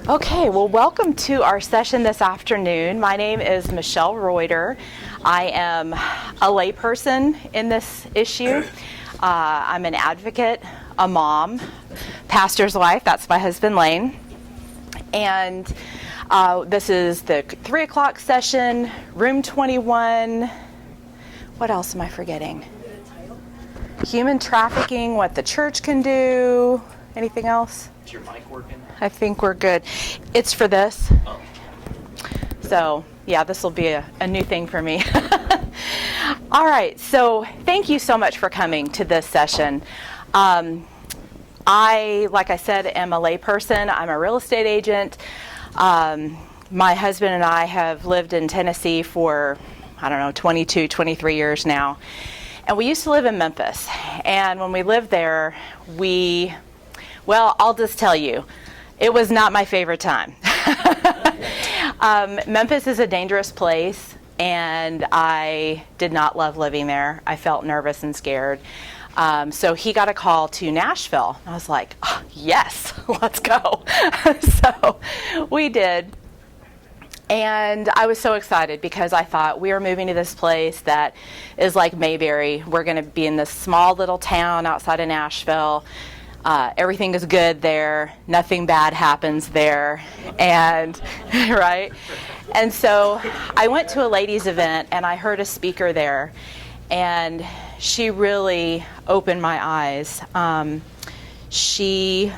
Okay, well, welcome to our session this afternoon. My name is Michelle Reuter. I am a layperson in this issue. I'm an advocate, a mom, pastor's wife. That's my husband, Lane. And this is the 3 o'clock session, room 21. What else am I forgetting? Human trafficking, what the church can do. Anything else? Is your mic working? I think we're good. It's for this. Oh. So, yeah, this will be a new thing for me. All right, so thank you so much for coming to this session. I, like I said, am a layperson. I'm a real estate agent. My husband and I have lived in Tennessee for, 22, 23 years now. And we used to live in Memphis. And when we lived there, I'll just tell you, it was not my favorite time. Memphis is a dangerous place, and I did not love living there. I felt nervous and scared. So he got a call to Nashville. I was like, oh, yes, let's go. So we did. And I was so excited because I thought we are moving to this place that is like Mayberry. We're going to be in this small little town outside of Nashville. Everything is good there. Nothing bad happens there. And, right? And so I went to a ladies' event and I heard a speaker there. And she really opened my eyes. She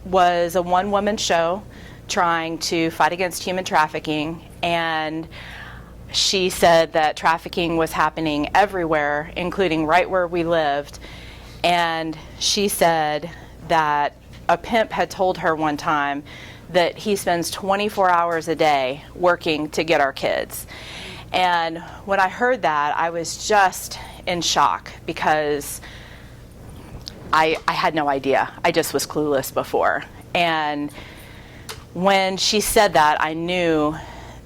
was a one-woman show trying to fight against human trafficking. And she said that trafficking was happening everywhere, including right where we lived. And she said that a pimp had told her one time that he spends 24 hours a day working to get our kids. And when I heard that, I was just in shock because I had no idea. I just was clueless before. And when she said that, I knew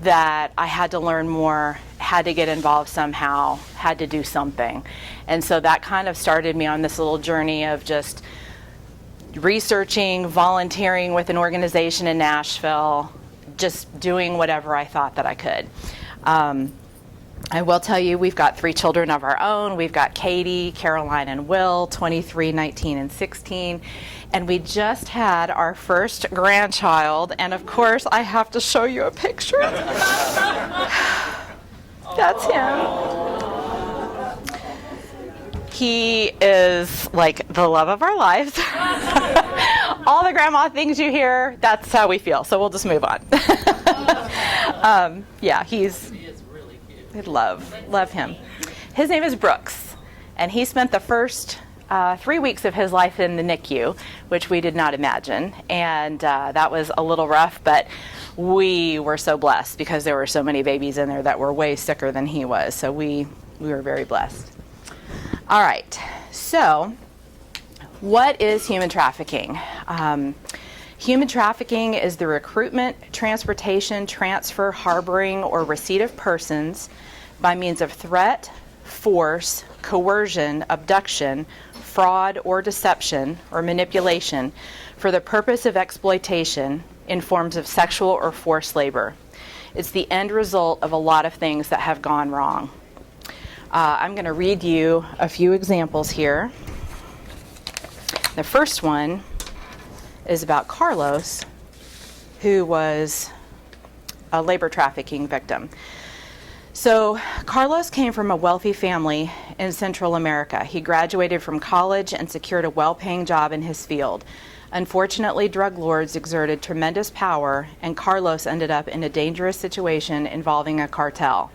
that I had to learn more, had to get involved somehow, had to do something. And so that kind of started me on this little journey of just researching, volunteering with an organization in Nashville, just doing whatever I thought that I could. I will tell you, we've got 3 children of our own. We've got Katie, Caroline, and Will, 23, 19, and 16. And we just had our first grandchild. And of course, I have to show you a picture. That's him. He is like the love of our lives. All the grandma things you hear, that's how we feel. So we'll just move on. He is really cute. I love him. His name is Brooks, and he spent the first 3 weeks of his life in the NICU, which we did not imagine. And that was a little rough, but we were so blessed because there were so many babies in there that were way sicker than he was. So we were very blessed. All right, so what is human trafficking? Human trafficking is the recruitment, transportation, transfer, harboring, or receipt of persons by means of threat, force, coercion, abduction, fraud, or deception, or manipulation for the purpose of exploitation in forms of sexual or forced labor. It's the end result of a lot of things that have gone wrong. I'm going to read you a few examples here. The first one is about Carlos, who was a labor trafficking victim. So Carlos came from a wealthy family in Central America. He graduated from college and secured a well-paying job in his field. Unfortunately, drug lords exerted tremendous power, and Carlos ended up in a dangerous situation involving a cartel.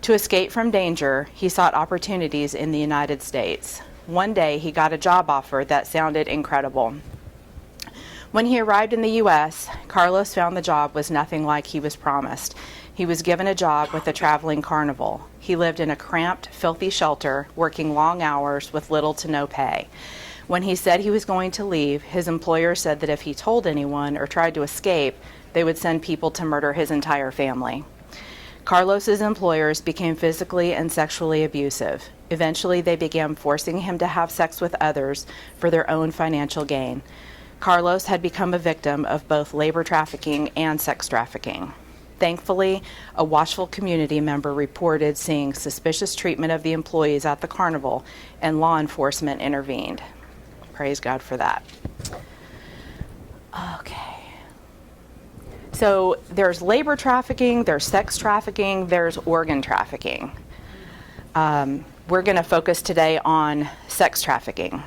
To escape from danger, he sought opportunities in the United States. One day, he got a job offer that sounded incredible. When he arrived in the U.S., Carlos found the job was nothing like he was promised. He was given a job with a traveling carnival. He lived in a cramped, filthy shelter, working long hours with little to no pay. When he said he was going to leave, his employer said that if he told anyone or tried to escape, they would send people to murder his entire family. Carlos's employers became physically and sexually abusive. Eventually, they began forcing him to have sex with others for their own financial gain. Carlos had become a victim of both labor trafficking and sex trafficking. Thankfully, a watchful community member reported seeing suspicious treatment of the employees at the carnival, and law enforcement intervened. Praise God for that. Okay. So there's labor trafficking, there's sex trafficking, there's organ trafficking. We're going to focus today on sex trafficking.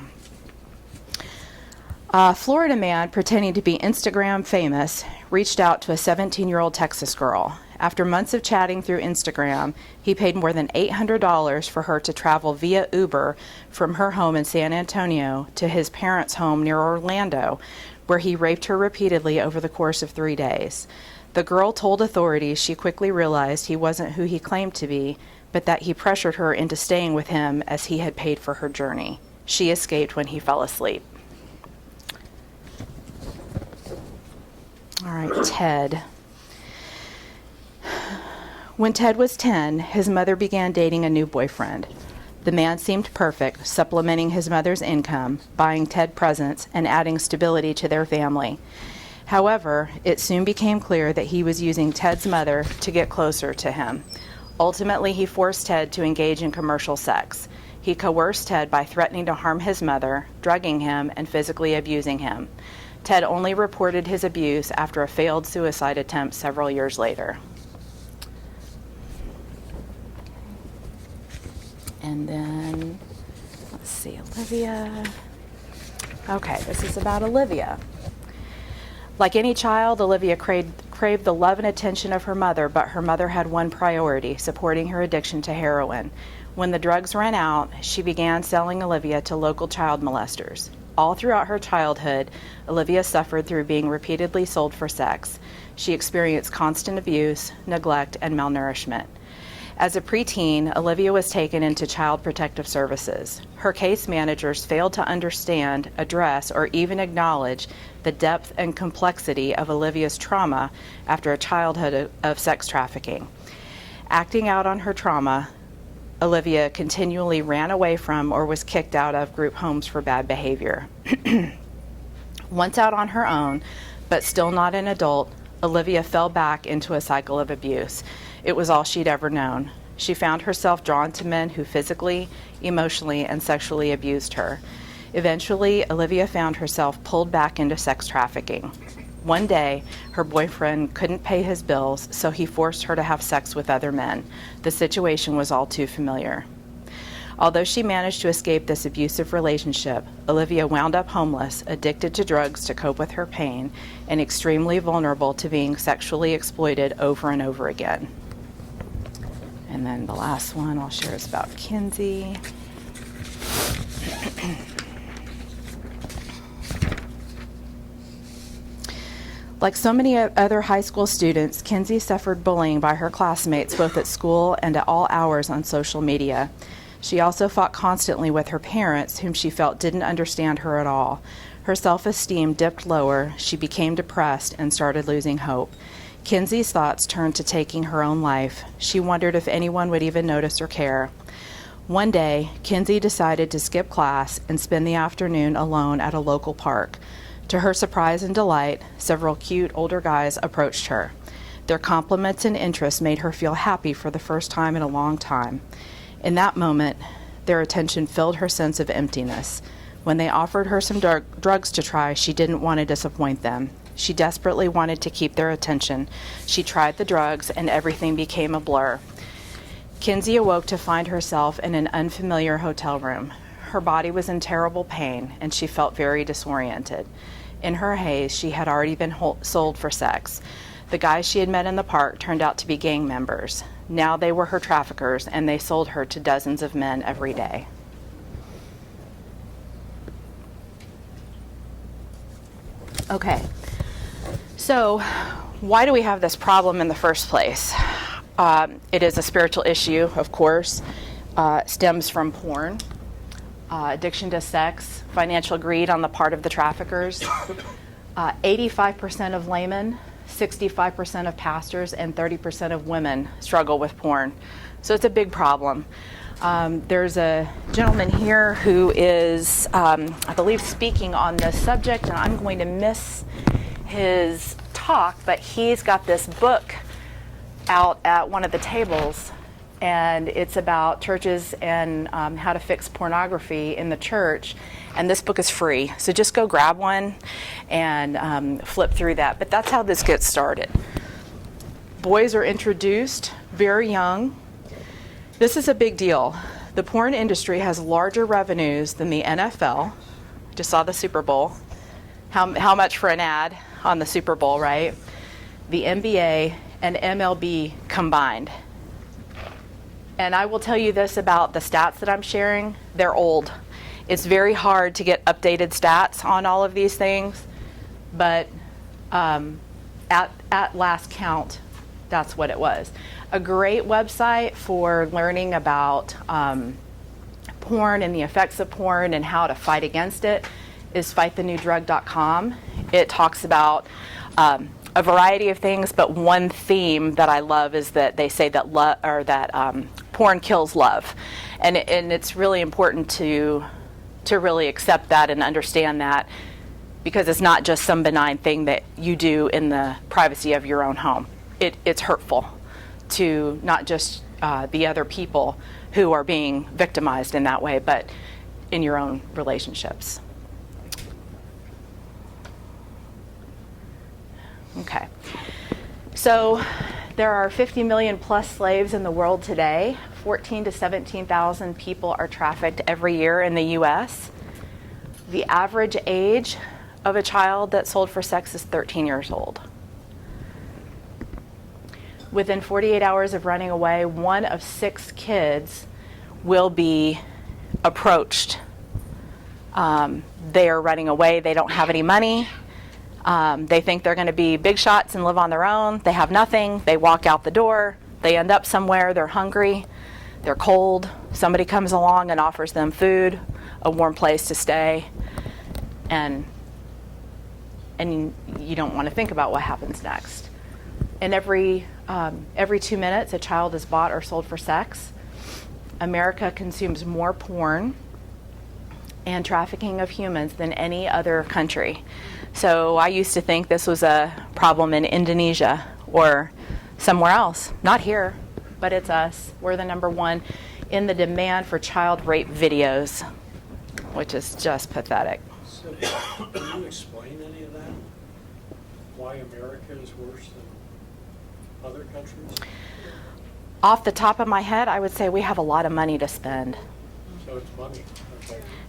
A Florida man pretending to be Instagram famous reached out to a 17-year-old Texas girl. After months of chatting through Instagram, he paid more than $800 for her to travel via Uber from her home in San Antonio to his parents' home near Orlando, where he raped her repeatedly over the course of 3 days. The girl told authorities she quickly realized he wasn't who he claimed to be, but that he pressured her into staying with him as he had paid for her journey. She escaped when he fell asleep. All right, Ted. When Ted was 10, his mother began dating a new boyfriend. The man seemed perfect, supplementing his mother's income, buying Ted presents, and adding stability to their family. However, it soon became clear that he was using Ted's mother to get closer to him. Ultimately, he forced Ted to engage in commercial sex. He coerced Ted by threatening to harm his mother, drugging him, and physically abusing him. Ted only reported his abuse after a failed suicide attempt several years later. And then, let's see, Olivia. Okay, this is about Olivia. Like any child, Olivia craved the love and attention of her mother, but her mother had one priority: supporting her addiction to heroin. When the drugs ran out, she began selling Olivia to local child molesters. All throughout her childhood, Olivia suffered through being repeatedly sold for sex. She experienced constant abuse, neglect, and malnourishment. As a preteen, Olivia was taken into Child Protective Services. Her case managers failed to understand, address, or even acknowledge the depth and complexity of Olivia's trauma after a childhood of sex trafficking. Acting out on her trauma, Olivia continually ran away from or was kicked out of group homes for bad behavior. Once out on her own, but still not an adult, Olivia fell back into a cycle of abuse. It was all she'd ever known. She found herself drawn to men who physically, emotionally, and sexually abused her. Eventually, Olivia found herself pulled back into sex trafficking. One day, her boyfriend couldn't pay his bills, so he forced her to have sex with other men. The situation was all too familiar. Although she managed to escape this abusive relationship, Olivia wound up homeless, addicted to drugs to cope with her pain, and extremely vulnerable to being sexually exploited over and over again. And then the last one I'll share is about Kinsey. Like so many other high school students, Kinsey suffered bullying by her classmates both at school and at all hours on social media. She also fought constantly with her parents, whom she felt didn't understand her at all. Her self-esteem dipped lower, she became depressed, and started losing hope. Kinsey's thoughts turned to taking her own life. She wondered if anyone would even notice or care. One day, Kinsey decided to skip class and spend the afternoon alone at a local park. To her surprise and delight, several cute older guys approached her. Their compliments and interest made her feel happy for the first time in a long time. In that moment, their attention filled her sense of emptiness. When they offered her some drugs to try, she didn't want to disappoint them. She desperately wanted to keep their attention. She tried the drugs, and everything became a blur. Kinsey awoke to find herself in an unfamiliar hotel room. Her body was in terrible pain, and she felt very disoriented. In her haze, she had already been sold for sex. The guys she had met in the park turned out to be gang members. Now they were her traffickers, and they sold her to dozens of men every day. Okay, so why do we have this problem in the first place? It is a spiritual issue, of course. It stems from porn, addiction to sex, financial greed on the part of the traffickers. 85% of laymen, 65% of pastors, and 30% of women struggle with porn. So it's a big problem. There's a gentleman here who is, I believe, speaking on this subject, and I'm going to miss his talk, but he's got this book out at one of the tables, and it's about churches and how to fix pornography in the church. And this book is free, so just go grab one and flip through that. But that's how this gets started. Boys are introduced very young. This is a big deal. The porn industry has larger revenues than the NFL. Just saw the Super Bowl. How much for an ad on the Super Bowl, right? The NBA and MLB combined. And I will tell you this about the stats that I'm sharing. They're old. It's very hard to get updated stats on all of these things, but at last count, that's what it was. A great website for learning about porn and the effects of porn and how to fight against it is fightthenewdrug.com. It talks about a variety of things, but one theme that I love is that they say that porn kills love, and it's really important to really accept that and understand that, because it's not just some benign thing that you do in the privacy of your own home. It's hurtful to not just the other people who are being victimized in that way, but in your own relationships. Okay, so there are 50 million plus slaves in the world today. 14 to 17,000 people are trafficked every year in the U.S. The average age of a child that's sold for sex is 13 years old. Within 48 hours of running away, 1 of 6 kids will be approached. They are running away. They don't have any money. They think they're going to be big shots and live on their own. They have nothing. They walk out the door. They end up somewhere. They're hungry. They're cold. Somebody comes along and offers them food, a warm place to stay, and you don't want to think about what happens next. And every 2 minutes, a child is bought or sold for sex. America consumes more porn and trafficking of humans than any other country. So I used to think this was a problem in Indonesia or somewhere else. Not here, but it's us. We're the number one in the demand for child rape videos, which is just pathetic. So, can you explain any of that? Why America is worse than other countries? Off the top of my head, I would say we have a lot of money to spend. So it's money.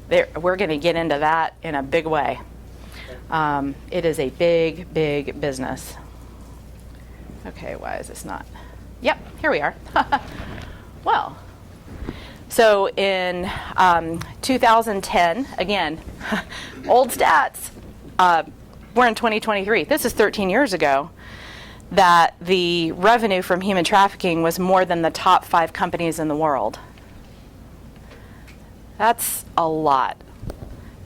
Okay. We're going to get into that in a big way. It is a big, big business. Okay, why is this not? Yep, here we are. Well, so in 2010, again, old stats, we're in 2023. This is 13 years ago, that the revenue from human trafficking was more than the top 5 companies in the world. That's a lot.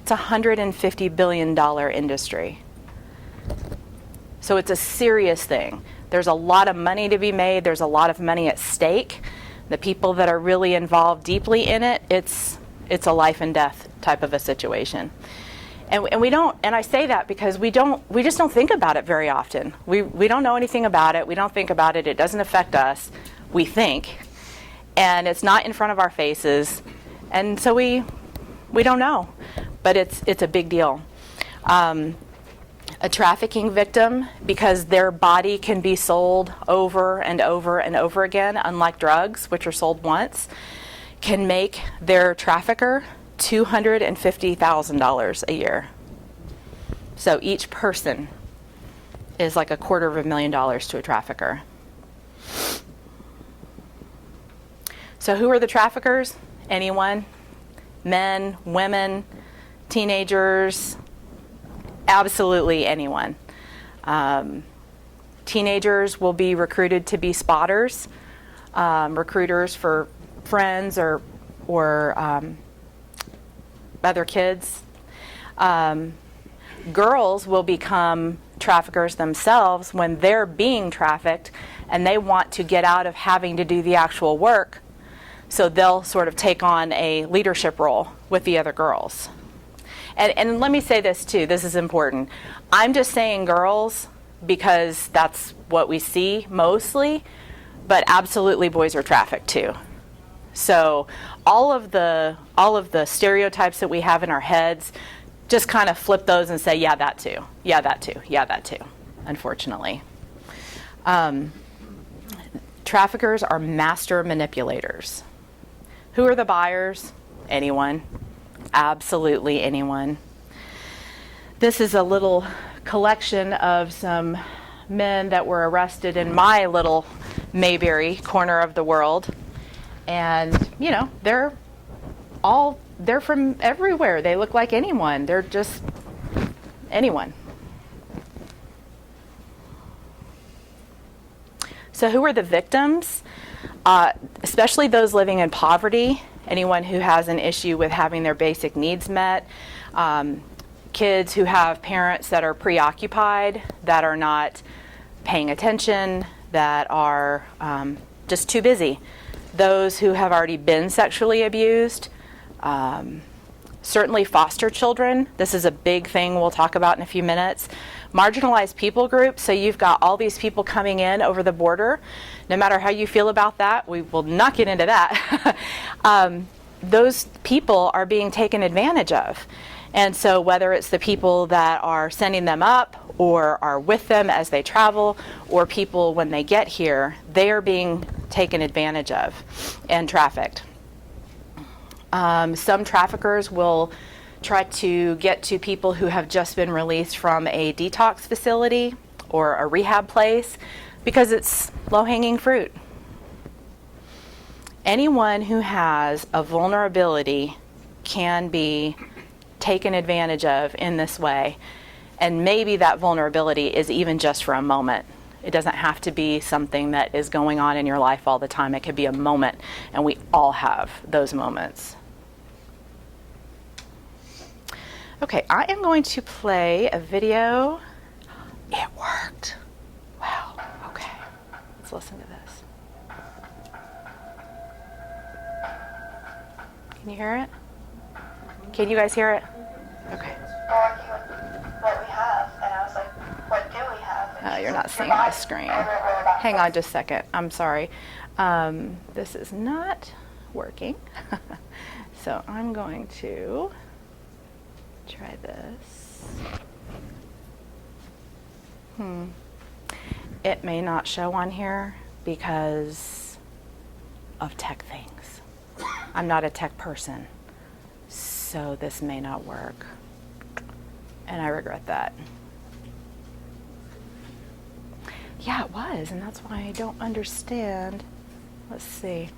It's a $150 billion industry. So it's a serious thing. There's a lot of money to be made. There's a lot of money at stake. The people that are really involved deeply in it, it's a life and death type of a situation. And we don't, and I say that because we just don't think about it very often. We don't know anything about it. We don't think about it. It doesn't affect us. We think. And it's not in front of our faces. And so we don't know. But it's a big deal. A trafficking victim, because their body can be sold over and over and over again, unlike drugs, which are sold once, can make their trafficker $250,000 a year. So each person is like $250,000 to a trafficker. So who are the traffickers? Anyone? Men, women, teenagers, absolutely anyone. Teenagers will be recruited to be spotters, recruiters for friends or other kids. Girls will become traffickers themselves when they're being trafficked and they want to get out of having to do the actual work. So they'll sort of take on a leadership role with the other girls. And let me say this too, this is important. I'm just saying girls because that's what we see mostly, but absolutely boys are trafficked too. So all of the stereotypes that we have in our heads, just kind of flip those and say, yeah, that too, yeah, that too, yeah, that too, unfortunately. Traffickers are master manipulators. Who are the buyers? Anyone. Absolutely anyone. This is a little collection of some men that were arrested in my little Mayberry corner of the world. And, you know, they're from everywhere. They look like anyone. They're just anyone. So who are the victims? Especially those living in poverty, anyone who has an issue with having their basic needs met, kids who have parents that are preoccupied, that are not paying attention, that are just too busy, those who have already been sexually abused, certainly foster children. This is a big thing we'll talk about in a few minutes. Marginalized people groups, so you've got all these people coming in over the border. No matter how you feel about that, we will not get into that. Those people are being taken advantage of. And so whether it's the people that are sending them up or are with them as they travel, or people when they get here, they are being taken advantage of and trafficked. Some traffickers will try to get to people who have just been released from a detox facility or a rehab place because it's low-hanging fruit. Anyone who has a vulnerability can be taken advantage of in this way, and maybe that vulnerability is even just for a moment. It doesn't have to be something that is going on in your life all the time. It could be a moment, and we all have those moments. Okay, I am going to play a video. It worked. Wow, okay. Let's listen to this. Can you hear it? Can you guys hear it? Okay. What we have, and I was like, what do we have? Oh, you're not seeing my screen. Hang on just a second. I'm sorry. This is not working. So I'm going to try this. It may not show on here because of tech things. I'm not a tech person, so this may not work. And I regret that. Yeah, it was, and that's why I don't understand. Let's see.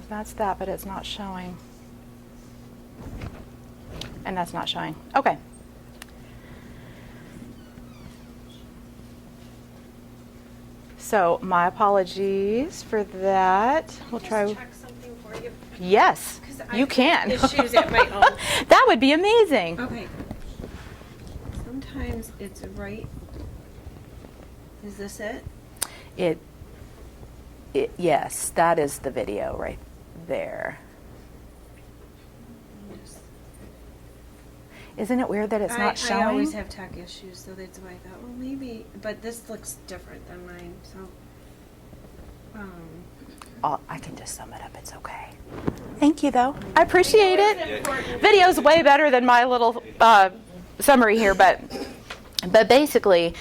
That's that, but it's not showing. And that's not showing. Okay. So my apologies for that. We'll try. Check something for you. Yes, you can. Issues at my own. That would be amazing. Okay. Sometimes it's right. Is this it? Yes, that is the video right there. Isn't it weird that it's not showing? I always have tech issues, so that's why I thought, well, maybe. But this looks different than mine, so. I can just sum it up. It's okay. Thank you, though. I appreciate it. Video's way better than my little summary here, but basically,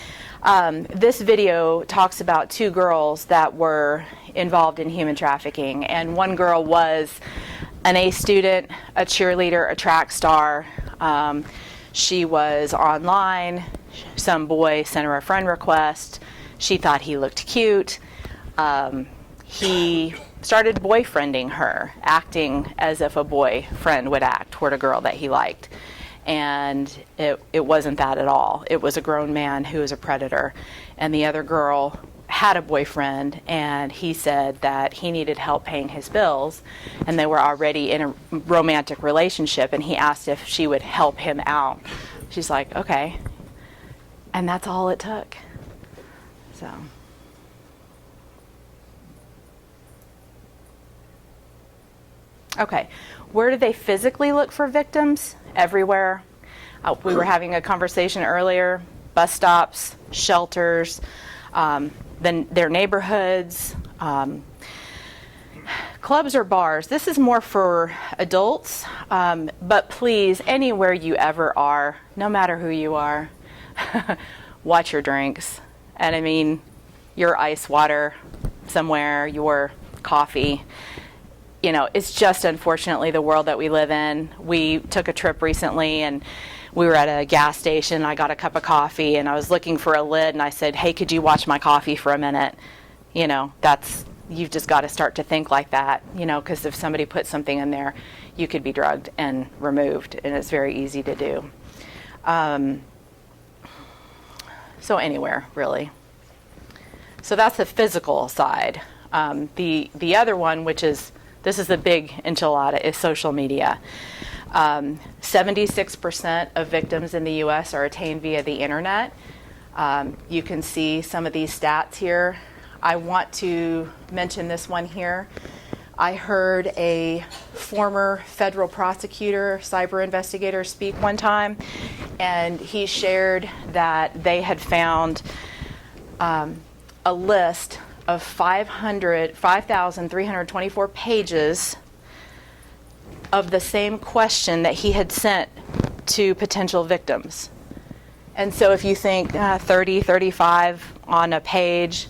this video talks about two girls that were involved in human trafficking, and one girl was an A student, a cheerleader, a track star. She was online. Some boy sent her a friend request. She thought he looked cute. He started boyfriending her, acting as if a boyfriend would act toward a girl that he liked. And it wasn't that at all. It was a grown man who was a predator. And the other girl had a boyfriend, and he said that he needed help paying his bills, and they were already in a romantic relationship, and he asked if she would help him out. She's like, okay. And that's all it took. So. Okay, where do they physically look for victims? Everywhere. We were having a conversation earlier, bus stops, shelters, then their neighborhoods, clubs or bars. This is more for adults, but please, anywhere you ever are, no matter who you are, watch your drinks. And I mean, your ice water somewhere, your coffee. You know, it's just unfortunately the world that we live in. We took a trip recently and we were at a gas station. I got a cup of coffee and I was looking for a lid and I said, hey, could you watch my coffee for a minute? You know, you've just got to start to think like that, you know, because if somebody puts something in there, you could be drugged and removed, and it's very easy to do. So anywhere, really. So that's the physical side. The other one, this is the big enchilada, is social media. 76% of victims in the U.S. are attained via the internet. You can see some of these stats here. I want to mention this one here. I heard a former federal prosecutor, cyber investigator, speak one time, and he shared that they had found a list of 5,324 pages of the same question that he had sent to potential victims. And so if you think 30, 35 on a page,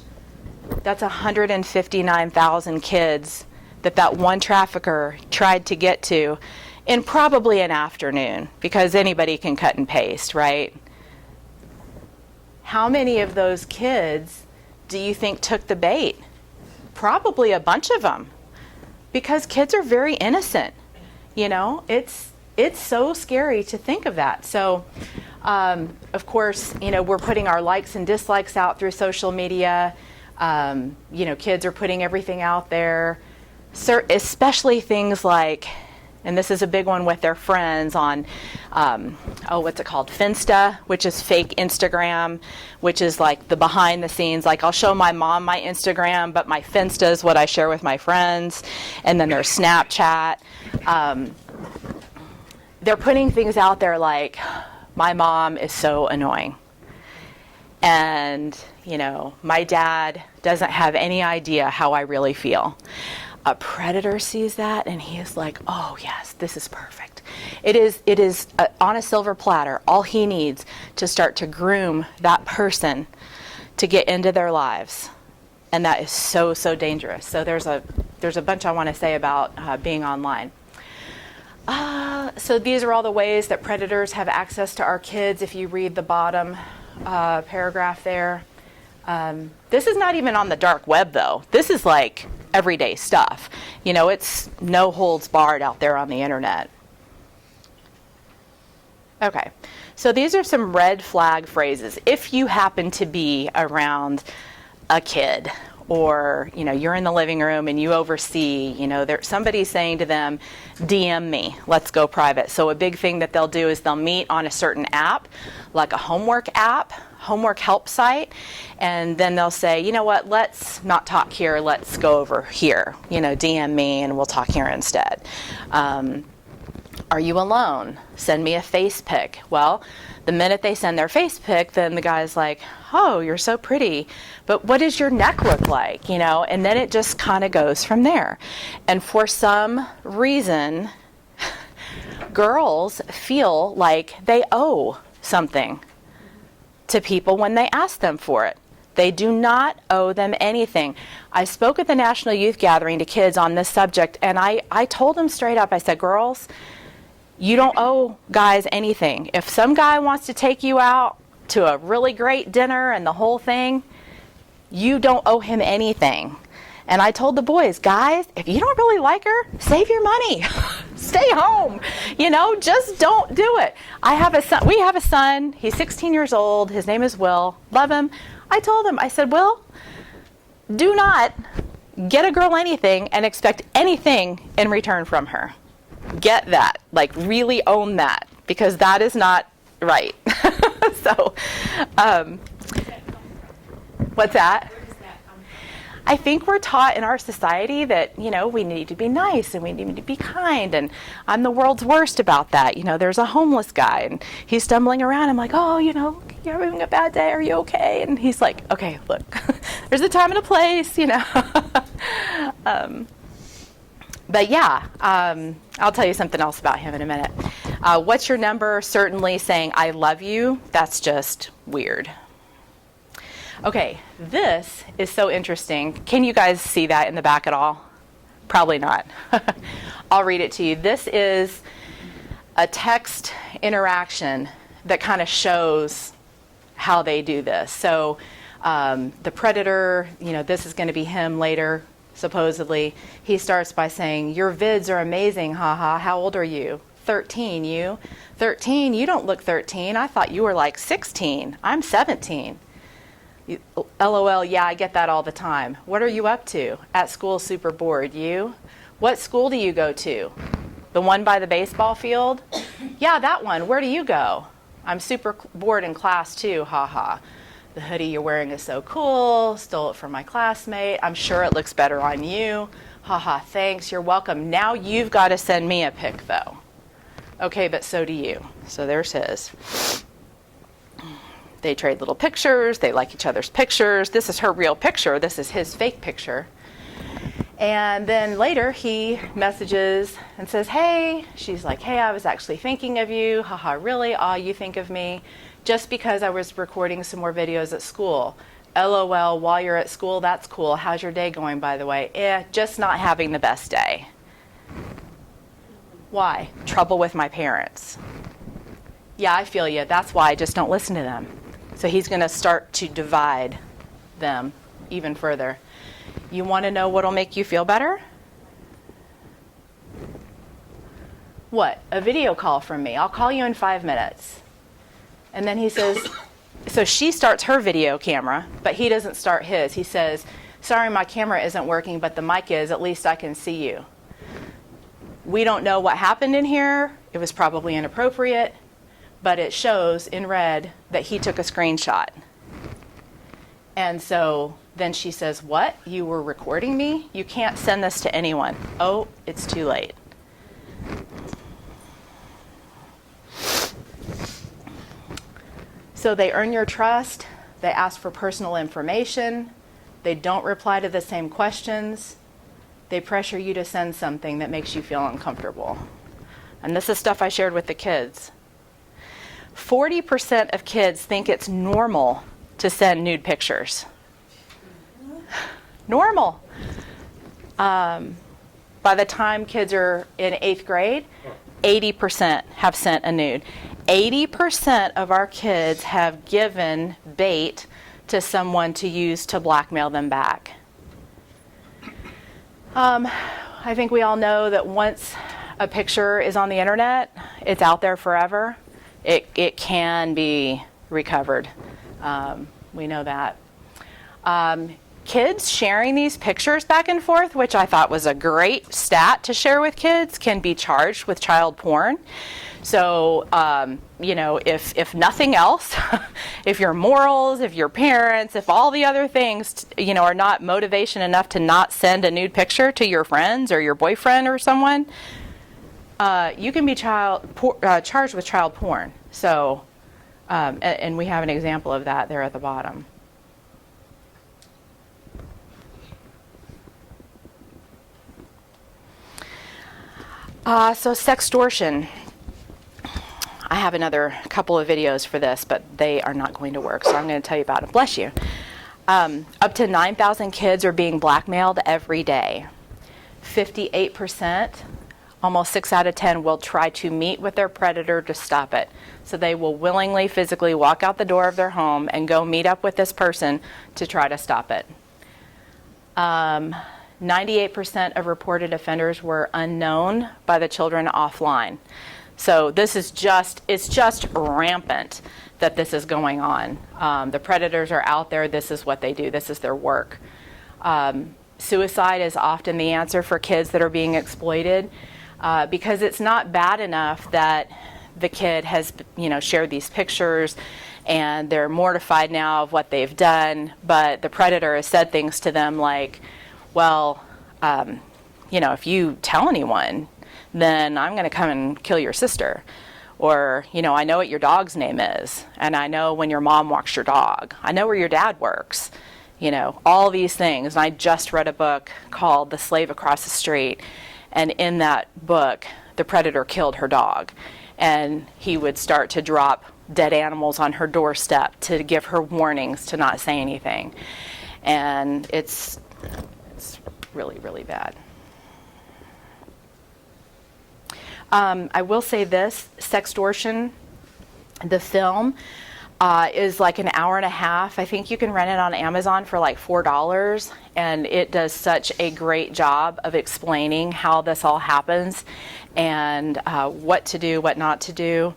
that's 159,000 kids that one trafficker tried to get to in probably an afternoon, because anybody can cut and paste, right? How many of those kids do you think took the bait? Probably a bunch of them, because kids are very innocent. You know, it's so scary to think of that. So, of course, you know, we're putting our likes and dislikes out through social media. You know, kids are putting everything out there, especially things like, and this is a big one with their friends on, what's it called? Finsta, which is fake Instagram, which is like the behind the scenes. Like, I'll show my mom my Instagram, but my Finsta is what I share with my friends. And then there's Snapchat. They're putting things out there like, my mom is so annoying. And, you know, my dad doesn't have any idea how I really feel. A predator sees that and he is like, oh yes, this is perfect. It is on a silver platter, all he needs to start to groom that person to get into their lives. And that is so, so dangerous. So there's a bunch I want to say about being online. So these are all the ways that predators have access to our kids. If you read the bottom paragraph there. This is not even on the dark web, though. This is like everyday stuff. You know, it's no holds barred out there on the internet. Okay, so these are some red flag phrases. If you happen to be around a kid, or, you know, you're in the living room and you oversee, you know, somebody's saying to them, DM me, let's go private. So a big thing that they'll do is they'll meet on a certain app, like a homework help site, and then they'll say, you know what, let's not talk here, let's go over here, you know, DM me and we'll talk here instead. Are you alone? Send me a face pic. Well, the minute they send their face pic, then the guy's like, oh, you're so pretty, but what does your neck look like? You know, and then it just kind of goes from there. And for some reason, girls feel like they owe something to people when they ask them for it. They do not owe them anything. I spoke at the National Youth Gathering to kids on this subject, and I told them straight up, I said, girls, you don't owe guys anything. If some guy wants to take you out to a really great dinner and the whole thing, you don't owe him anything. And I told the boys, guys, if you don't really like her, save your money. Stay home. You know, just don't do it. I have a son. We have a son. He's 16 years old. His name is Will. Love him. I told him, I said, Will, do not get a girl anything and expect anything in return from her. Get that. Like, really own that, because that is not right. So, What's that? Where does that come from? I think we're taught in our society that, we need to be nice and we need to be kind, and I'm the world's worst about that. There's a homeless guy and he's stumbling around. I'm like, oh, you're having a bad day. Are you okay? And he's like, okay, look, there's a time and a place, But yeah, I'll tell you something else about him in a minute. What's your number? Certainly saying I love you, that's just weird. Okay, this is so interesting. Can you guys see that in the back at all? Probably not. I'll read it to you. This is a text interaction that kind of shows how they do this. So the predator, this is going to be him later, supposedly. He starts by saying, your vids are amazing, haha. How old are you? 13, you? 13? You don't look 13. I thought you were like 16. I'm 17. LOL, yeah, I get that all the time. What are you up to? At school, super bored. You? What school do you go to? The one by the baseball field? Yeah, that one. Where do you go? I'm super bored in class too, haha. The hoodie you're wearing is so cool. Stole it from my classmate. I'm sure it looks better on you. Haha, thanks. You're welcome. Now you've got to send me a pic though. Okay, but so do you. So there's his. They trade little pictures. They like each other's pictures. This is her real picture. This is his fake picture. And then later he messages and says, hey. She's like, hey, I was actually thinking of you. Haha, really? Aw, you think of me? Just because I was recording some more videos at school. LOL, while you're at school, that's cool. How's your day going, by the way? Just not having the best day. Why? Trouble with my parents. Yeah, I feel you. That's why I just don't listen to them. So he's going to start to divide them even further. You want to know what'll make you feel better? What? A video call from me. I'll call you in 5 minutes. And then he says, so she starts her video camera, but he doesn't start his. He says, sorry, my camera isn't working, but the mic is. At least I can see you. We don't know what happened in here. It was probably inappropriate, but it shows in red that he took a screenshot. And so then she says, what? You were recording me? You can't send this to anyone. Oh, it's too late. So they earn your trust. They ask for personal information. They don't reply to the same questions. They pressure you to send something that makes you feel uncomfortable. And this is stuff I shared with the kids. 40% of kids think it's normal to send nude pictures. Normal. By the time kids are in 8th grade, 80% have sent a nude. 80% of our kids have given bait to someone to use to blackmail them back. I think we all know that once a picture is on the internet, it's out there forever. It can be recovered. We know that. Kids sharing these pictures back and forth, which I thought was a great stat to share with kids, can be charged with child porn. So, if nothing else, if your morals, if your parents, if all the other things, are not motivation enough to not send a nude picture to your friends or your boyfriend or someone, you can be charged with child porn. So, and we have an example of that there at the bottom. So sextortion. I have another couple of videos for this, but they are not going to work, so I'm going to tell you about it. Bless you. Up to 9,000 kids are being blackmailed every day. 58%, almost 6 out of 10, will try to meet with their predator to stop it. So they will willingly, physically walk out the door of their home and go meet up with this person to try to stop it. 98% of reported offenders were unknown by the children offline. So this is it's just rampant that this is going on. The predators are out there. This is what they do. This is their work. Suicide is often the answer for kids that are being exploited because it's not bad enough that the kid has, shared these pictures and they're mortified now of what they've done, but the predator has said things to them like, well, if you tell anyone, then I'm going to come and kill your sister. Or, I know what your dog's name is, and I know when your mom walks your dog. I know where your dad works. All these things. And I just read a book called The Slave Across the Street, and in that book, the predator killed her dog. And he would start to drop dead animals on her doorstep to give her warnings to not say anything. And it's really, really bad. I will say this, Sextortion, the film, is like an hour and a half. I think you can rent it on Amazon for like $4, and it does such a great job of explaining how this all happens and what to do, what not to do.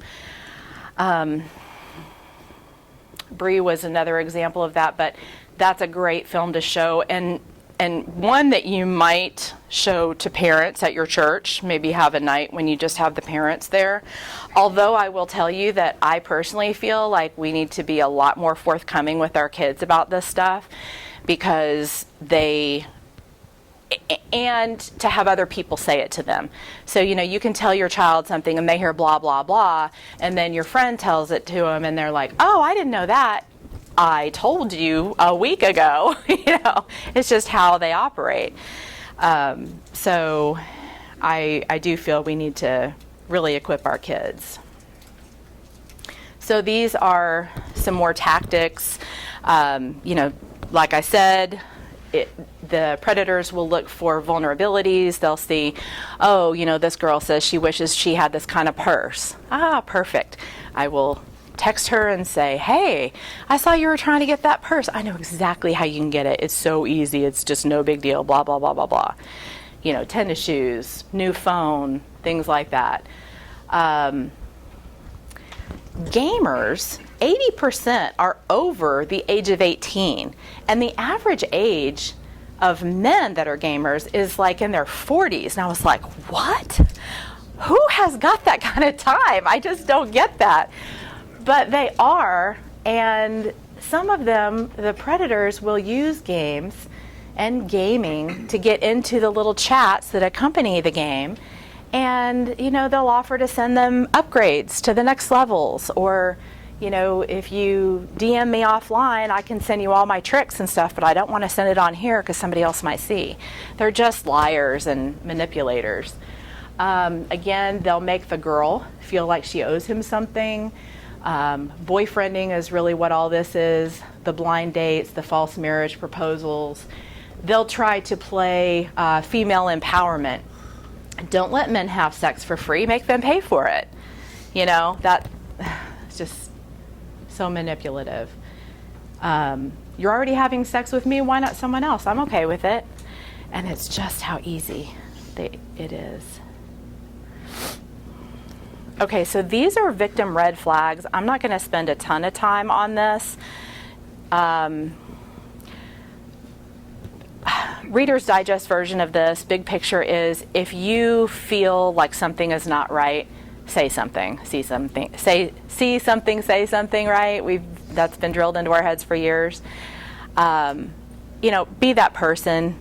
Bree was another example of that, but that's a great film to show, and one that you might show to parents at your church, maybe have a night when you just have the parents there. Although I will tell you that I personally feel like we need to be a lot more forthcoming with our kids about this stuff, because and to have other people say it to them. So, you can tell your child something and they hear blah, blah, blah, and then your friend tells it to them and they're like, oh, I didn't know that. I told you a week ago. It's just how they operate. So I do feel we need to really equip our kids. So these are some more tactics. Like I said, the predators will look for vulnerabilities. They'll see, oh, this girl says she wishes she had this kind of purse. Ah, perfect. I will text her and say, hey, I saw you were trying to get that purse. I know exactly how you can get it. It's so easy. It's just no big deal, blah, blah, blah, blah, blah. Tennis shoes, new phone, things like that. Gamers, 80% are over the age of 18. And the average age of men that are gamers is like in their 40s. And I was like, what? Who has got that kind of time? I just don't get that. But they are, and some of them, the predators, will use games and gaming to get into the little chats that accompany the game. And, they'll offer to send them upgrades to the next levels. Or, if you DM me offline, I can send you all my tricks and stuff, but I don't want to send it on here because somebody else might see. They're just liars and manipulators. Again, they'll make the girl feel like she owes him something. Boyfriending is really what all this is. The blind dates, the false marriage proposals. They'll try to play female empowerment. Don't let men have sex for free. Make them pay for it. That's just so manipulative. You're already having sex with me. Why not someone else? I'm okay with it. And it's just how easy it is. Okay, so these are victim red flags. I'm not going to spend a ton of time on this. Reader's Digest version of this, big picture is, if you feel like something is not right, say something, see something, see something, say something, right? That's been drilled into our heads for years. Be that person.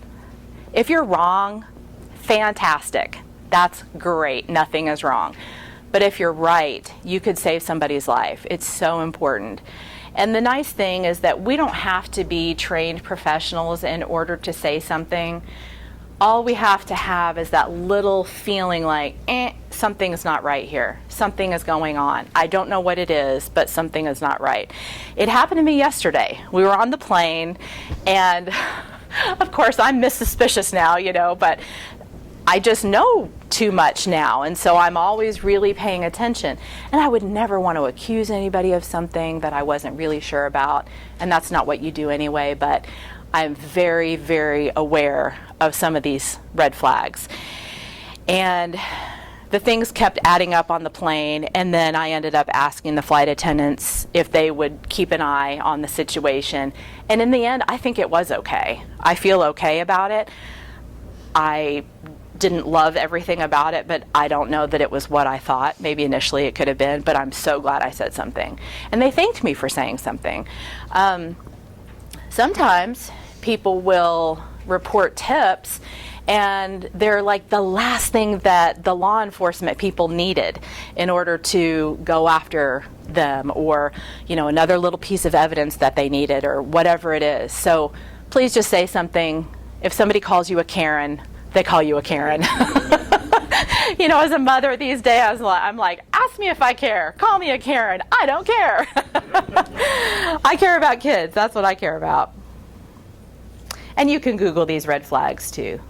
If you're wrong, fantastic. That's great. Nothing is wrong. But if you're right, you could save somebody's life. It's so important. And the nice thing is that we don't have to be trained professionals in order to say something. All we have to have is that little feeling like, something's not right here. Something is going on. I don't know what it is, but something is not right. It happened to me yesterday. We were on the plane, and of course I'm Miss Suspicious now, but I just know too much now, and so I'm always really paying attention. And I would never want to accuse anybody of something that I wasn't really sure about, and that's not what you do anyway, but I'm very, very aware of some of these red flags. And the things kept adding up on the plane, and then I ended up asking the flight attendants if they would keep an eye on the situation. And in the end, I think it was okay. I feel okay about it. I didn't love everything about it, but I don't know that it was what I thought. Maybe initially it could have been, but I'm so glad I said something. And they thanked me for saying something. Sometimes people will report tips, and they're like the last thing that the law enforcement people needed in order to go after them, or, you know, another little piece of evidence that they needed, or whatever it is. So please just say something. If somebody calls you a Karen, they call you a Karen. You know, as a mother these days, I'm like, ask me if I care. Call me a Karen. I don't care. I care about kids. That's what I care about. And you can Google these red flags too.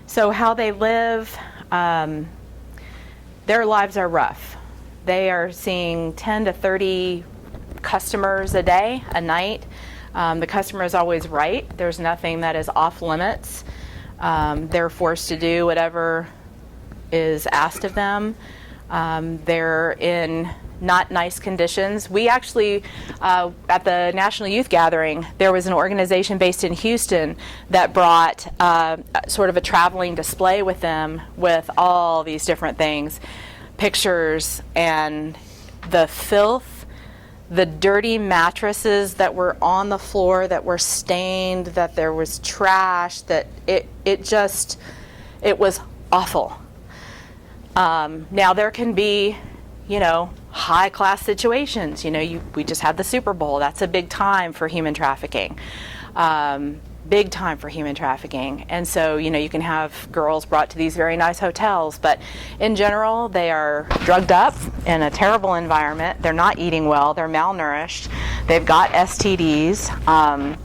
So how they live, their lives are rough. They are seeing 10 to 30 customers a day, a night. The customer is always right. There's nothing that is off limits. They're forced to do whatever is asked of them. They're in not nice conditions. We actually, at the National Youth Gathering, there was an organization based in Houston that brought sort of a traveling display with them with all these different things, pictures, and the filth, the dirty mattresses that were on the floor that were stained, that there was trash, that it was awful. Now there can be, you know, high class situations. You know, we just had the Super Bowl. That's a big time for human trafficking. Big time for human trafficking. And so, you know, you can have girls brought to these very nice hotels, but in general, they are drugged up in a terrible environment. They're not eating well. They're malnourished. They've got STDs.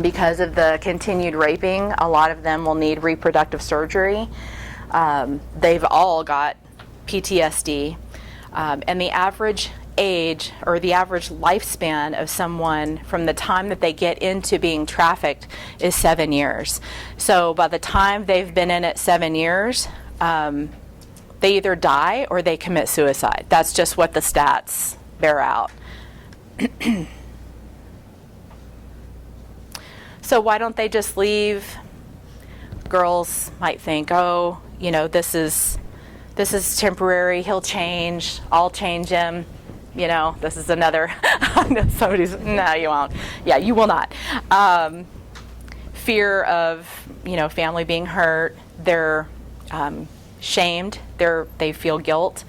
Because of the continued raping, a lot of them will need reproductive surgery. They've all got PTSD. And the average age, or the average lifespan of someone from the time that they get into being trafficked is 7 years. So by the time they've been in it 7 years, they either die or they commit suicide. That's just what the stats bear out. So why don't they just leave? Girls might think, oh, you know, this is temporary, he'll change, I'll change him. You know, this is another, no, you won't. Yeah, you will not. Fear of, you know, family being hurt. They're shamed. They feel guilt.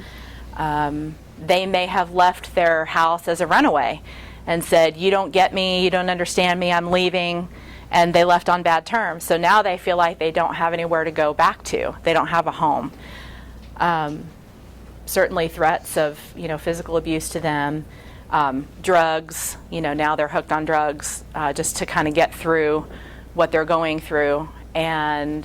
They may have left their house as a runaway and said, you don't get me, you don't understand me, I'm leaving. And they left on bad terms. So now they feel like they don't have anywhere to go back to. They don't have a home. Certainly threats of, you know, physical abuse to them, drugs, you know, now they're hooked on drugs just to kind of get through what they're going through, and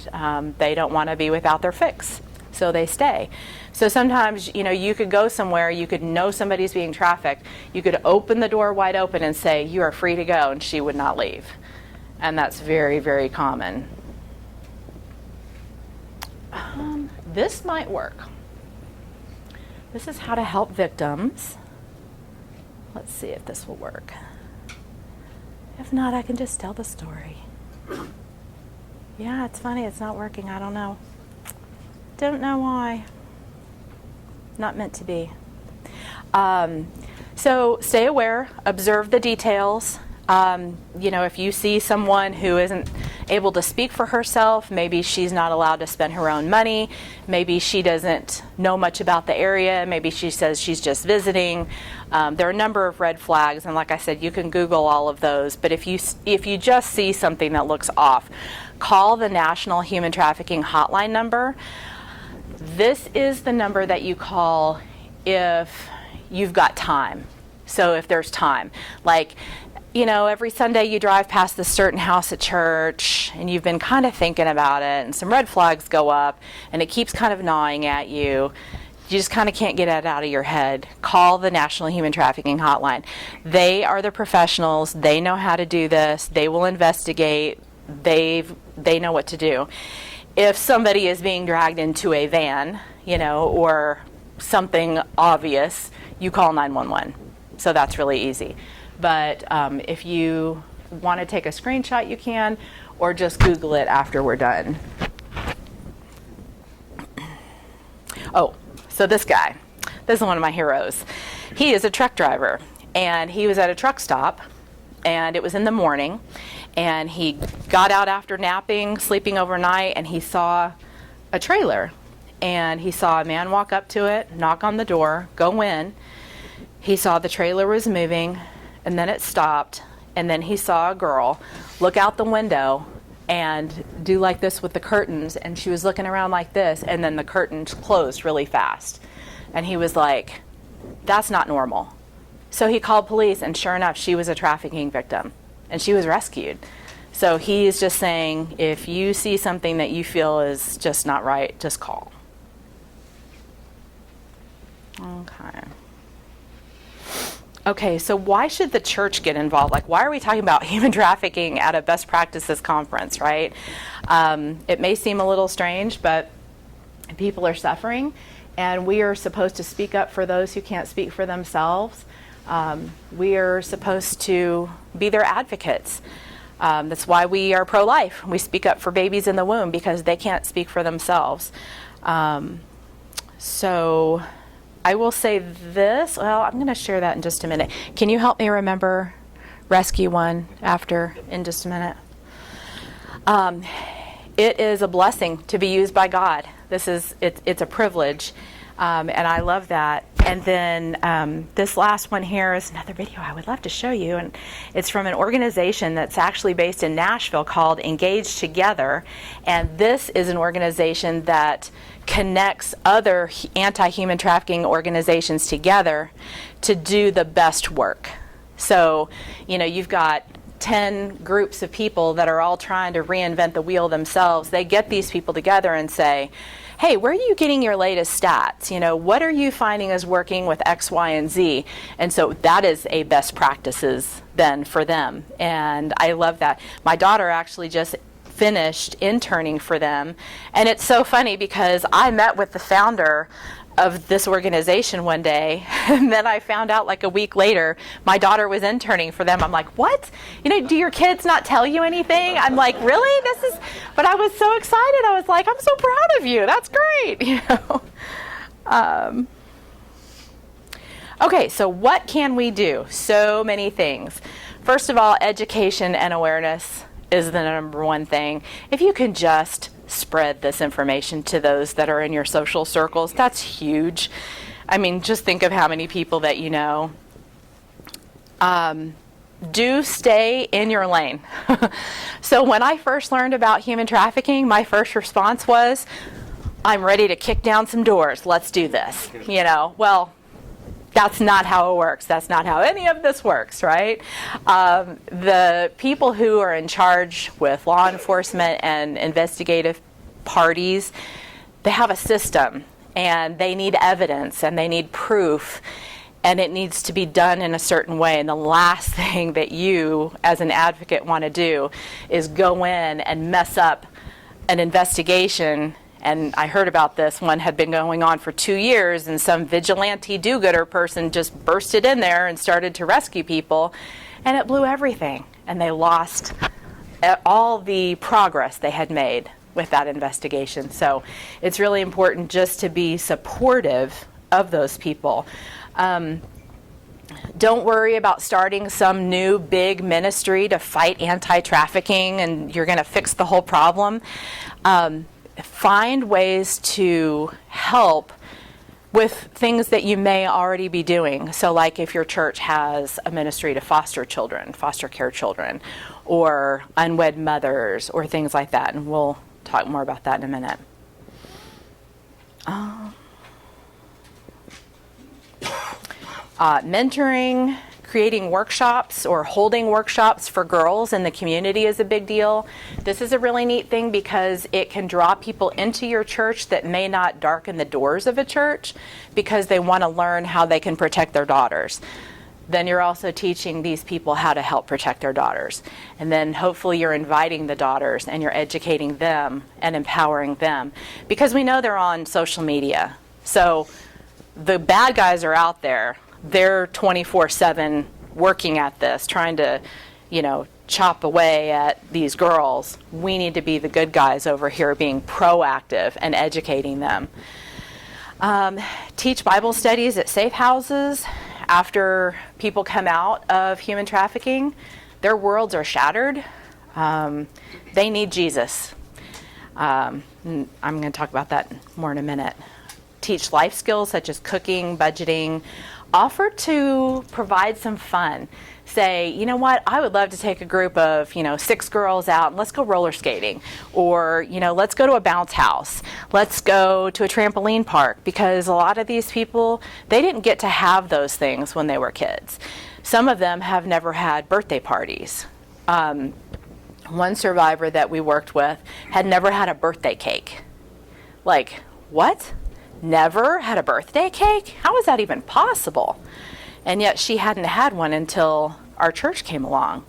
they don't want to be without their fix, so they stay. So sometimes, you know, you could go somewhere, you could know somebody's being trafficked, you could open the door wide open and say, you are free to go, and she would not leave. And that's very, very common. This might work. This is how to help victims. Let's see if this will work. If not, I can just tell the story. Yeah, it's funny, it's not working, I don't know. Don't know why. Not meant to be. So stay aware, observe the details. You know, if you see someone who isn't able to speak for herself, maybe she's not allowed to spend her own money, maybe she doesn't know much about the area, maybe she says she's just visiting. There are a number of red flags, and like I said, you can Google all of those, but if you just see something that looks off, call the National Human Trafficking Hotline number. This is the number that you call if you've got time. So if there's time, like, you know, every Sunday you drive past this certain house at church and you've been kind of thinking about it and some red flags go up and it keeps kind of gnawing at you. You just kind of can't get it out of your head. Call the National Human Trafficking Hotline. They are the professionals. They know how to do this. They will investigate. They know what to do. If somebody is being dragged into a van, you know, or something obvious, you call 911. So that's really easy. But if you want to take a screenshot, you can, or just Google it after we're done. Oh, so this guy, this is one of my heroes. He is a truck driver, and he was at a truck stop, and it was in the morning, and he got out after napping, sleeping overnight, and he saw a trailer, and he saw a man walk up to it, knock on the door, go in. He saw the trailer was moving, and then it stopped, and then he saw a girl look out the window and do like this with the curtains, and she was looking around like this, and then the curtains closed really fast. And he was like, that's not normal. So he called police, and sure enough, she was a trafficking victim, and she was rescued. So he is just saying, if you see something that you feel is just not right, just call. Okay, so why should the church get involved? Like, why are we talking about human trafficking at a best practices conference, right? It may seem a little strange, but people are suffering, and we are supposed to speak up for those who can't speak for themselves. We are supposed to be their advocates. That's why we are pro-life. We speak up for babies in the womb because they can't speak for themselves. So I will say this. Well, I'm going to share that in just a minute. Can you help me remember Rescue 1 in just a minute? It is a blessing to be used by God. It's a privilege, and I love that. And then this last one here is another video I would love to show you, and it's from an organization that's actually based in Nashville called Engage Together, and this is an organization that connects other anti-human trafficking organizations together to do the best work. So, you've got 10 groups of people that are all trying to reinvent the wheel themselves. They get these people together and say, hey, where are you getting your latest stats? What are you finding is working with X, Y, and Z? And so that is a best practices then for them. And I love that. My daughter actually just finished interning for them. And it's so funny because I met with the founder of this organization one day, and then I found out like a week later my daughter was interning for them. I'm like, what? Do your kids not tell you anything? I'm like, really? But I was so excited. I was like, I'm so proud of you. That's great. Okay, so what can we do? So many things. First of all, education and awareness is the number one thing. If you can just spread this information to those that are in your social circles, that's huge. I mean, just think of how many people that you know. Do stay in your lane. So when I first learned about human trafficking, my first response was, I'm ready to kick down some doors. Let's do this. Well, that's not how it works. That's not how any of this works, right? The people who are in charge with law enforcement and investigative parties, they have a system, and they need evidence, and they need proof, and it needs to be done in a certain way. And the last thing that you, as an advocate, want to do is go in and mess up an investigation. And I heard about this. One had been going on for 2 years, and some vigilante do-gooder person just bursted in there and started to rescue people, and it blew everything. And they lost all the progress they had made with that investigation. So it's really important just to be supportive of those people. Don't worry about starting some new big ministry to fight anti-trafficking and you're going to fix the whole problem. Find ways to help with things that you may already be doing. So like if your church has a ministry to foster children, foster care children, or unwed mothers, or things like that. And we'll talk more about that in a minute. Mentoring, creating workshops or holding workshops for girls in the community is a big deal. This is a really neat thing because it can draw people into your church that may not darken the doors of a church because they want to learn how they can protect their daughters. Then you're also teaching these people how to help protect their daughters. And then hopefully you're inviting the daughters and you're educating them and empowering them. Because we know they're on social media. So the bad guys are out there. They're 24/7 working at this, trying to, chop away at these girls. We need to be the good guys over here, being proactive and educating them. Teach Bible studies at safe houses. After people come out of human trafficking, their worlds are shattered. They need Jesus. I'm going to talk about that more in a minute. Teach life skills such as cooking, budgeting. Offer to provide some fun. Say, you know what, I would love to take a group of, 6 girls out and let's go roller skating. Or, let's go to a bounce house. Let's go to a trampoline park, because a lot of these people, they didn't get to have those things when they were kids. Some of them have never had birthday parties. One survivor that we worked with had never had a birthday cake. Like, what? Never had a birthday cake? How is that even possible? And yet she hadn't had one until our church came along.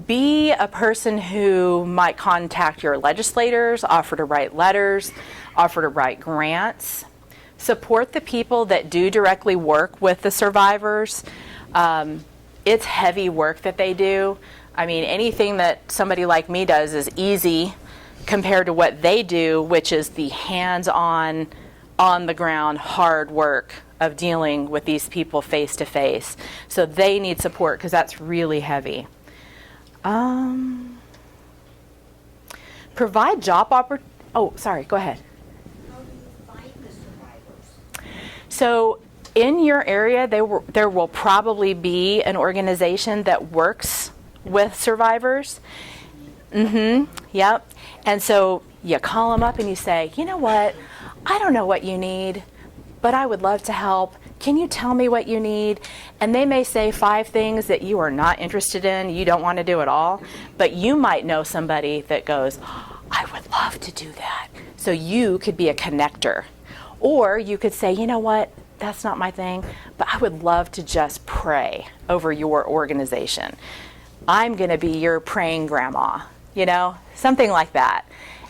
Be a person who might contact your legislators, offer to write letters, offer to write grants. Support the people that do directly work with the survivors. It's heavy work that they do. I mean, anything that somebody like me does is easy compared to what they do, which is the hands-on, on-the-ground, hard work of dealing with these people face to face. So they need support because that's really heavy. Provide job opportunities. Oh, sorry, go ahead. How do you find the survivors? So in your area, there will probably be an organization that works with survivors. Yep. And so you call them up and you say, you know what, I don't know what you need, but I would love to help. Can you tell me what you need? And they may say 5 things that you are not interested in, you don't want to do at all, but you might know somebody that goes, I would love to do that. So you could be a connector. Or you could say, you know what, that's not my thing, but I would love to just pray over your organization. I'm going to be your praying grandma, something like that.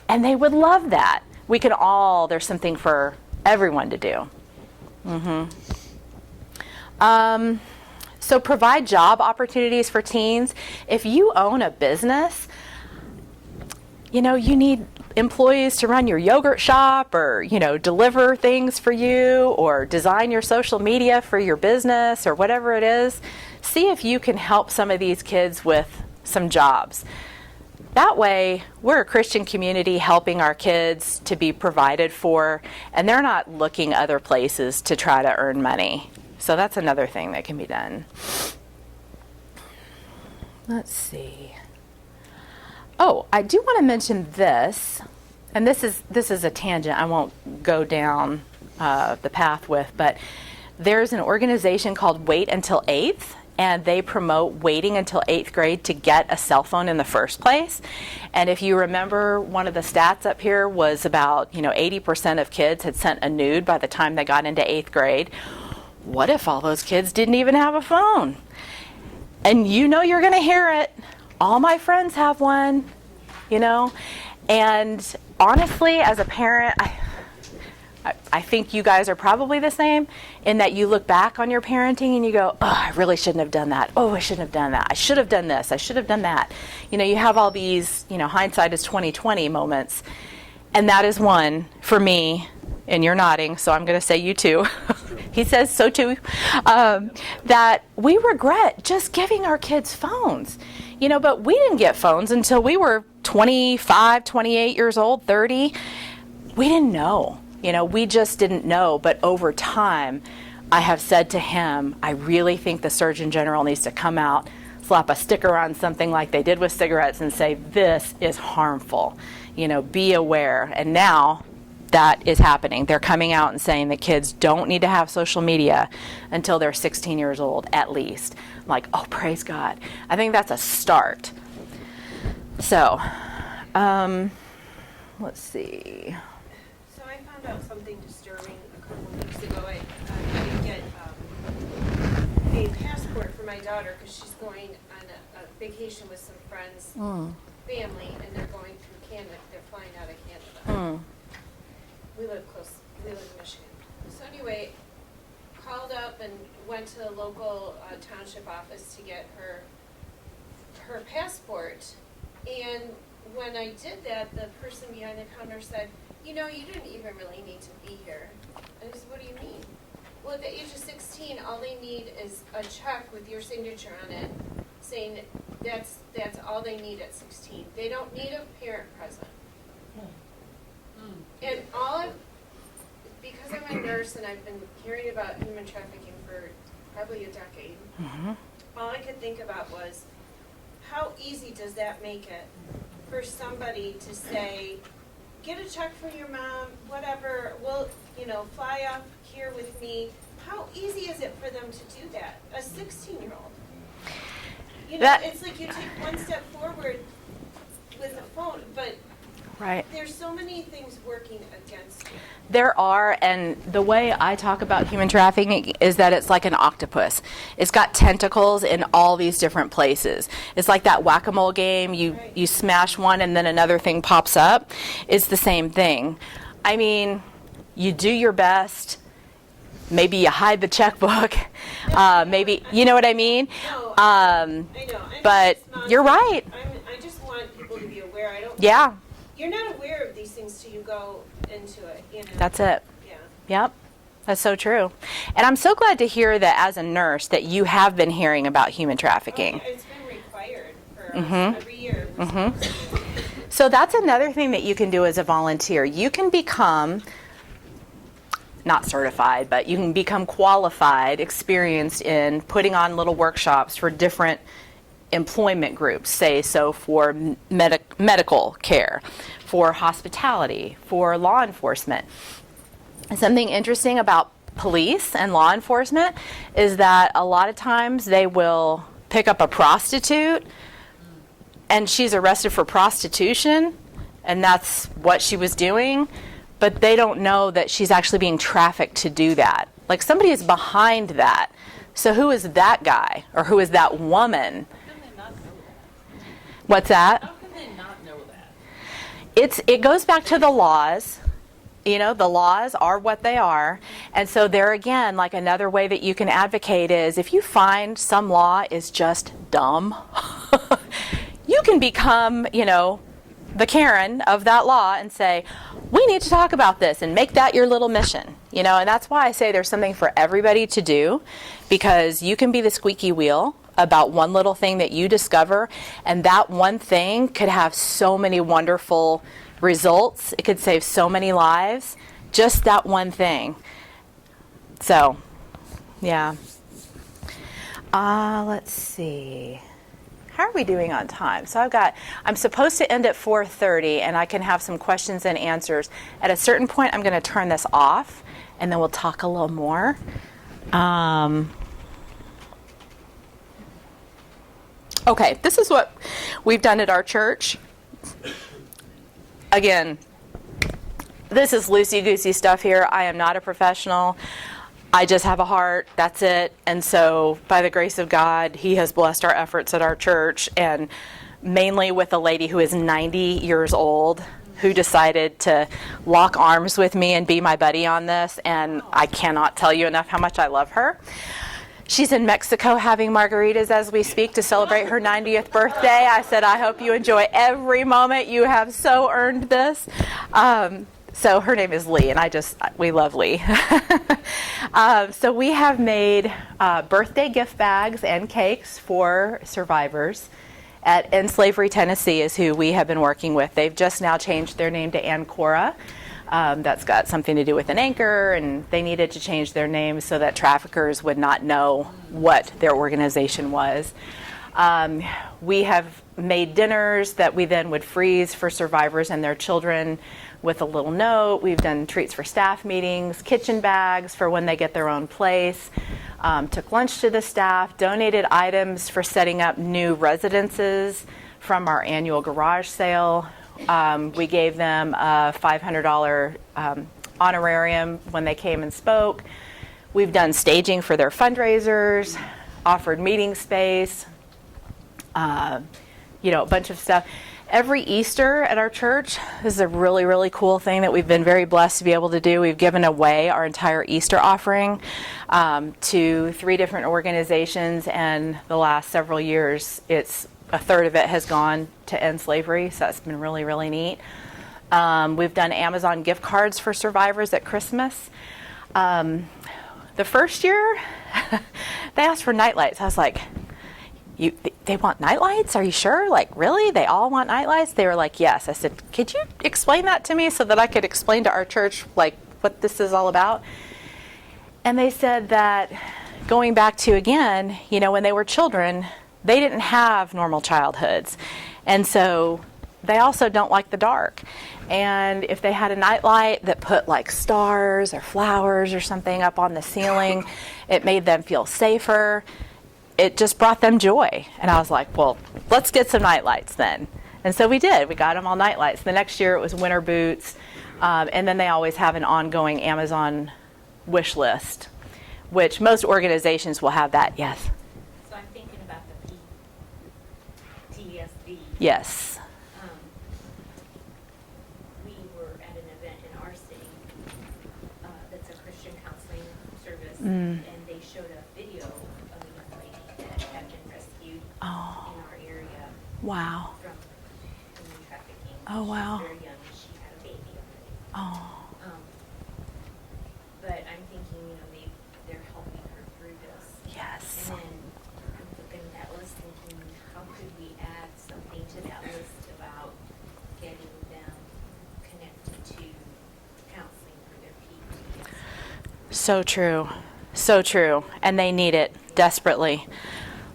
And they would love that. There's something for everyone to do. So provide job opportunities for teens. If you own a business, you need employees to run your yogurt shop or, deliver things for you or design your social media for your business or whatever it is. See if you can help some of these kids with some jobs. That way, we're a Christian community helping our kids to be provided for, and they're not looking other places to try to earn money. So that's another thing that can be done. Let's see. Oh, I do want to mention this, and this is a tangent I won't go down the path with, but there's an organization called Wait Until 8th, and they promote waiting until 8th grade to get a cell phone in the first place. And if you remember, one of the stats up here was about 80% of kids had sent a nude by the time they got into 8th grade. What if all those kids didn't even have a phone? And you're going to hear it. All my friends have one, And honestly, as a parent, I think you guys are probably the same in that you look back on your parenting and you go, oh, I really shouldn't have done that. Oh, I shouldn't have done that. I should have done this. I should have done that. You have all these, hindsight is 20/20 moments. And that is one for me, and you're nodding, so I'm going to say you too. He says so too. That we regret just giving our kids phones. But we didn't get phones until we were 25, 28 years old, 30. We didn't know. We just didn't know, but over time, I have said to him, I really think the Surgeon General needs to come out, slap a sticker on something like they did with cigarettes and say, this is harmful, be aware. And now that is happening. They're coming out and saying that kids don't need to have social media until they're 16 years old, at least. I'm like, oh, praise God. I think that's a start. So, let's see. Out something disturbing a couple of weeks ago. I didn't get a passport for my daughter because she's going on a vacation with some friends, family, and they're going through Canada. They're flying out of Canada. We live in Michigan. So anyway, called up and went to the local township office to get her her passport. And when I did that, the person behind the counter said, you know, you didn't even really need to be here. And I said, what do you mean? Well, at the age of 16, all they need is a check with your signature on it saying that's all they need at 16. They don't need a parent present. And because I'm a nurse and I've been hearing about human trafficking for probably a decade, all I could think about was, how easy does that make it for somebody to say, get a check from your mom, whatever, we'll, fly up here with me. How easy is it for them to do that? A 16-year-old. It's like you take one step forward with a phone, but Right. there's so many things working against you. There are, and the way I talk about human trafficking is that it's like an octopus. It's got tentacles in all these different places. It's like that whack-a-mole game. You smash one and then another thing pops up. It's the same thing. I mean, you do your best. Maybe you hide the checkbook. Maybe, you know what I mean? No, I know. But you're right. I just want people to be aware. Yeah. You're not aware of these things till you go into it. That's it. Yeah. Yep. That's so true. And I'm so glad to hear that as a nurse that you have been hearing about human trafficking. It's been required for us every year. We're supposed to. So that's another thing that you can do as a volunteer. You can become, not certified, but you can become qualified, experienced in putting on little workshops for different employment groups, say so for medical care, for hospitality, for law enforcement. And something interesting about police and law enforcement is that a lot of times they will pick up a prostitute and she's arrested for prostitution and that's what she was doing, but they don't know that she's actually being trafficked to do that. Like somebody is behind that. So who is that guy or who is that woman? What's that? How can they not know that? It goes back to the laws. The laws are what they are. And so there again, like another way that you can advocate is if you find some law is just dumb, you can become, the Karen of that law and say, we need to talk about this and make that your little mission. And that's why I say there's something for everybody to do, because you can be the squeaky wheel about one little thing that you discover, and that one thing could have so many wonderful results. It could save so many lives, just that one thing. So, yeah. Let's see. How are we doing on time? So I'm supposed to end at 4:30, and I can have some questions and answers. At a certain point, I'm going to turn this off, and then we'll talk a little more. Okay, this is what we've done at our church. Again, this is loosey-goosey stuff here. I am not a professional. I just have a heart. That's it. And so, by the grace of God, He has blessed our efforts at our church, and mainly with a lady who is 90 years old who decided to lock arms with me and be my buddy on this. And I cannot tell you enough how much I love her. She's in Mexico having margaritas as we speak to celebrate her 90th birthday. I said, I hope you enjoy every moment. You have so earned this. So her name is Lee, and we love Lee. So we have made birthday gift bags and cakes for survivors. At End Slavery Tennessee is who we have been working with. They've just now changed their name to Ancora. That's got something to do with an anchor, and they needed to change their name so that traffickers would not know what their organization was. We have made dinners that we then would freeze for survivors and their children with a little note. We've done treats for staff meetings, kitchen bags for when they get their own place, took lunch to the staff, donated items for setting up new residences from our annual garage sale. We gave them a $500 honorarium when they came and spoke. We've done staging for their fundraisers, offered meeting space, a bunch of stuff. Every Easter at our church, this is a really, really cool thing that we've been very blessed to be able to do. We've given away our entire Easter offering to 3 different organizations, and the last several years it's a third of it has gone to end slavery, so that's been really, really neat. We've done Amazon gift cards for survivors at Christmas. The first year, they asked for nightlights. I was like, they want nightlights? Are you sure? Like, really? They all want nightlights? They were like, yes. I said, could you explain that to me so that I could explain to our church, like, what this is all about? And they said that going back to, again, when they were children, they didn't have normal childhoods. And so they also don't like the dark. And if they had a nightlight that put like stars or flowers or something up on the ceiling, it made them feel safer. It just brought them joy. And I was like, well, let's get some nightlights then. And so we did. We got them all nightlights. The next year it was winter boots. And then they always have an ongoing Amazon wish list, which most organizations will have that. Yes? So I'm thinking about the PTSD. Yes. We were at an event in our city that's a Christian counseling service, and they showed a video of a young lady that had been rescued in our area Wow. from human trafficking. Oh, wow. She was very young, and she had a baby already. Oh. But I'm thinking, maybe they're helping her through this. Yes. And then I'm looking at that list thinking, how could we add something to that list about getting them connected to counseling for their PTSD? So true. So true. And they need it desperately.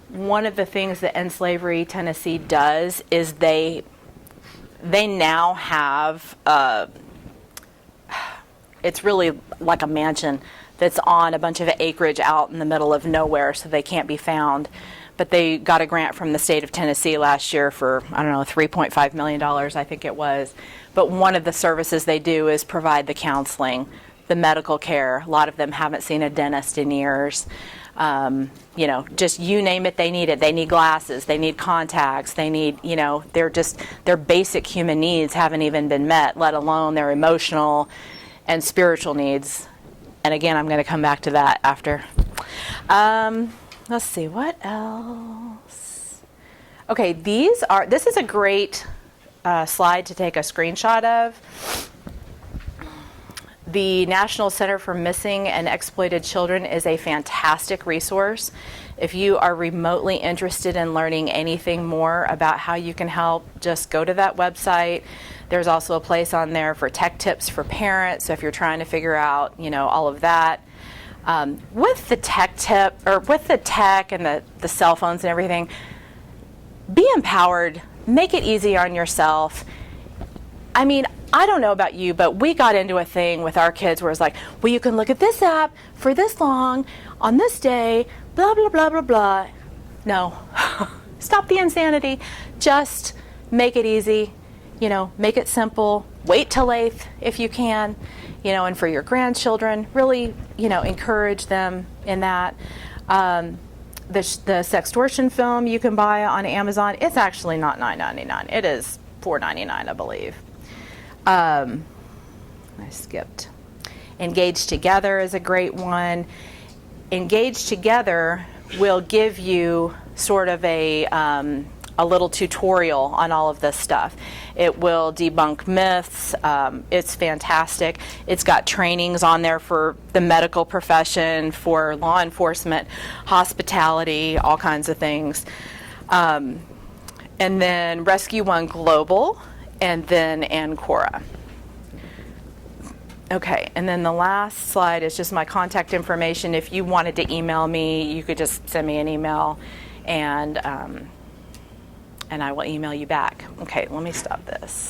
One of the things that End Slavery Tennessee does is they now have it's really like a mansion that's on a bunch of acreage out in the middle of nowhere, so they can't be found. But they got a grant from the state of Tennessee last year for, I don't know, $3.5 million, I think it was. But one of the services they do is provide the counseling, the medical care. A lot of them haven't seen a dentist in years. Just you name it, they need it. They need glasses, they need contacts, they need, their basic human needs haven't even been met, let alone their emotional and spiritual needs. And again, I'm going to come back to that after. Let's see, what else? Okay, this is a great slide to take a screenshot of. The National Center for Missing and Exploited Children is a fantastic resource. If you are remotely interested in learning anything more about how you can help, just go to that website. There's also a place on there for tech tips for parents, so if you're trying to figure out, all of that. With the tech tip, or with the tech and the cell phones and everything, be empowered, make it easy on yourself. I mean, I don't know about you, but we got into a thing with our kids where it's like, well, you can look at this app for this long, on this day, blah, blah, blah, blah, blah. No. Stop the insanity. Just make it easy. Make it simple. Wait till 8th if you can. And for your grandchildren, really, encourage them in that. The sextortion film you can buy on Amazon. It's actually not $9.99. It is $4.99, I believe. I skipped. Engage Together is a great one. Engage Together will give you sort of a little tutorial on all of this stuff. It will debunk myths. It's fantastic. It's got trainings on there for the medical profession, for law enforcement, hospitality, all kinds of things. And then Rescue One Global, and then Ancora. Okay, and then the last slide is just my contact information. If you wanted to email me, you could just send me an email, and I will email you back. Okay, let me stop this.